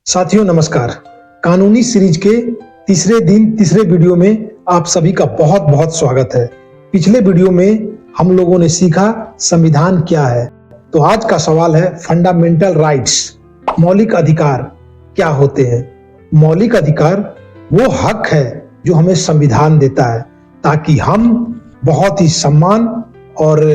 साथियों नमस्कार। कानूनी सीरीज के तीसरे दिन तीसरे वीडियो में आप सभी का बहुत बहुत स्वागत है। पिछले वीडियो में हम लोगों ने सीखा संविधान क्या है। तो आज का सवाल है फंडामेंटल राइट्स, मौलिक अधिकार क्या होते हैं। मौलिक अधिकार वो हक है जो हमें संविधान देता है ताकि हम बहुत ही सम्मान और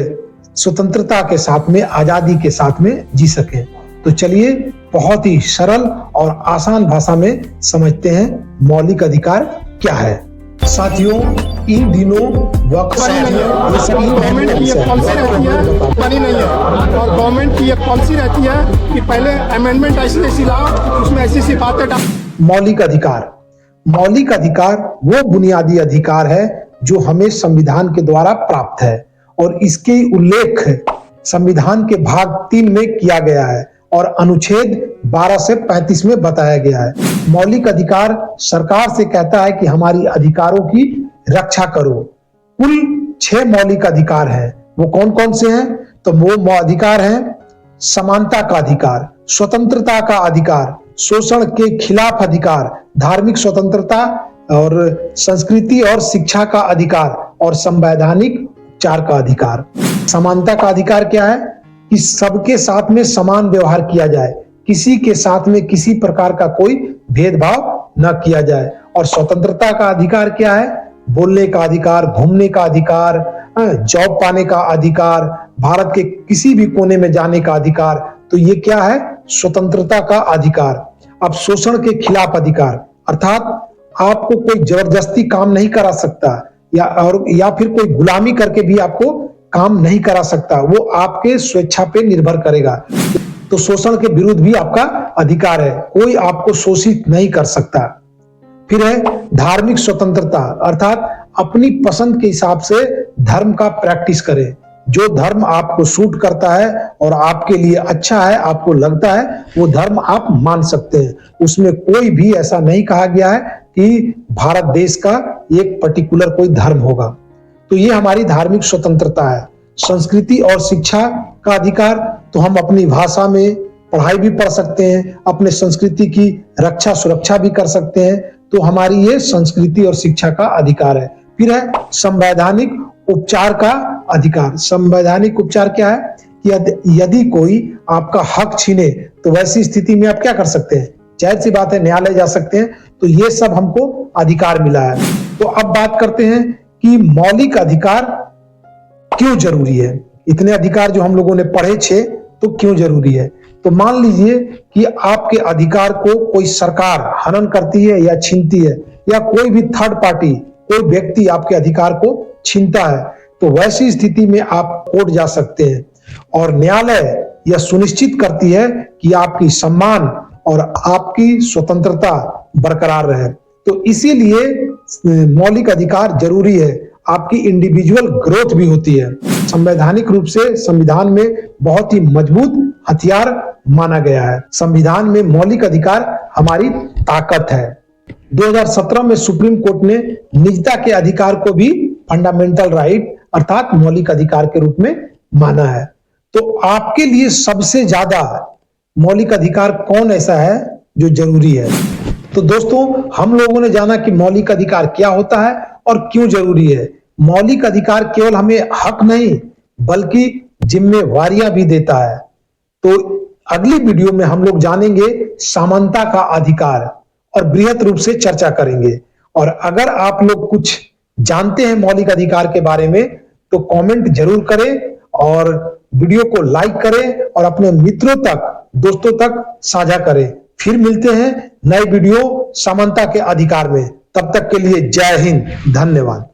स्वतंत्रता के साथ में, आजादी के साथ में जी सकें। तो चलिए बहुत ही सरल और आसान भाषा में समझते हैं मौलिक अधिकार क्या है। साथियों इन दिनों वक्त गवर्नमेंट की एक पॉलिसी रहती है, बनी नहीं है। और गवर्नमेंट की एक पॉलिसी रहती है कि पहले अमेंडमेंट ऐसी लाओ, उसमें ऐसी बातें डाल। मौलिक अधिकार, मौलिक अधिकार वो बुनियादी अधिकार है जो हमें संविधान के द्वारा प्राप्त है और इसके उल्लेख संविधान के भाग 3 में किया गया है और अनुच्छेद 12 से 35 में बताया गया है। मौलिक अधिकार सरकार से कहता है कि हमारी अधिकारों की रक्षा करो। कुल 6 मौलिक अधिकार हैं। वो कौन कौन से हैं? तो वो अधिकार हैं समानता का अधिकार, स्वतंत्रता का अधिकार, शोषण के खिलाफ अधिकार, धार्मिक स्वतंत्रता और संस्कृति और शिक्षा का अधिकार और संवैधानिक उपचार का अधिकार। समानता का अधिकार क्या है? कि सबके साथ में समान व्यवहार किया जाए, किसी के साथ में किसी प्रकार का कोई भेदभाव न किया जाए। और स्वतंत्रता का अधिकार क्या है? बोलने का अधिकार, घूमने का अधिकार, जॉब पाने का अधिकार, भारत के किसी भी कोने में जाने का अधिकार। तो ये क्या है? स्वतंत्रता का अधिकार। अब शोषण के खिलाफ अधिकार, अर्थात आपको कोई जबरदस्ती काम नहीं करा सकता या फिर कोई गुलामी करके भी आपको काम नहीं करा सकता, वो आपके स्वेच्छा पे निर्भर करेगा। तो शोषण के विरुद्ध भी आपका अधिकार है, कोई आपको शोषित नहीं कर सकता। फिर है धार्मिक स्वतंत्रता, अर्थात अपनी पसंद के हिसाब से धर्म का प्रैक्टिस करें। जो धर्म आपको सूट करता है और आपके लिए अच्छा है, आपको लगता है, वो धर्म आप मान सकते हैं। उसमें कोई भी ऐसा नहीं कहा गया है कि भारत देश का एक पर्टिकुलर कोई धर्म होगा। तो ये हमारी धार्मिक स्वतंत्रता है। संस्कृति और शिक्षा का अधिकार, तो हम अपनी भाषा में पढ़ाई भी पढ़ सकते हैं, अपने संस्कृति की रक्षा सुरक्षा भी कर सकते हैं। तो हमारी ये संस्कृति और शिक्षा का अधिकार है। फिर है संवैधानिक उपचार का अधिकार। संवैधानिक उपचार क्या है? यदि कोई आपका हक छीने तो वैसी स्थिति में आप क्या कर सकते हैं? जाहिर सी बात है, न्यायालय जा सकते हैं। तो ये सब हमको अधिकार मिला है। तो अब बात करते हैं कि मौलिक अधिकार क्यों जरूरी है। इतने अधिकार जो हम लोगों ने पढ़े 6, तो क्यों जरूरी है? तो मान लीजिए कि आपके अधिकार को कोई सरकार हनन करती है या छीनती है, या कोई भी थर्ड पार्टी, कोई व्यक्ति आपके अधिकार को छीनता है, तो वैसी स्थिति में आप कोर्ट जा सकते हैं और न्यायालय यह सुनिश्चित करती है कि आपकी सम्मान और आपकी स्वतंत्रता बरकरार रहे। तो इसीलिए मौलिक अधिकार जरूरी है। आपकी इंडिविजुअल ग्रोथ भी होती है। संवैधानिक रूप से संविधान में बहुत ही मजबूत हथियार माना गया है। संविधान में मौलिक अधिकार हमारी ताकत है। 2017 में सुप्रीम कोर्ट ने निजता के अधिकार को भी फंडामेंटल राइट अर्थात मौलिक अधिकार के रूप में माना है। तो आपके लिए सबसे ज्यादा मौलिक अधिकार कौन ऐसा है जो जरूरी है? तो दोस्तों, हम लोगों ने जाना कि मौलिक अधिकार क्या होता है और क्यों जरूरी है। मौलिक अधिकार केवल हमें हक नहीं बल्कि जिम्मेवारियां भी देता है। तो अगली वीडियो में हम लोग जानेंगे समानता का अधिकार और बृहत रूप से चर्चा करेंगे। और अगर आप लोग कुछ जानते हैं मौलिक अधिकार के बारे में तो कमेंट जरूर करें और वीडियो को लाइक करें और अपने मित्रों तक, दोस्तों तक साझा करें। फिर मिलते हैं नए वीडियो समानता के अधिकार में। तब तक के लिए जय हिंद, धन्यवाद।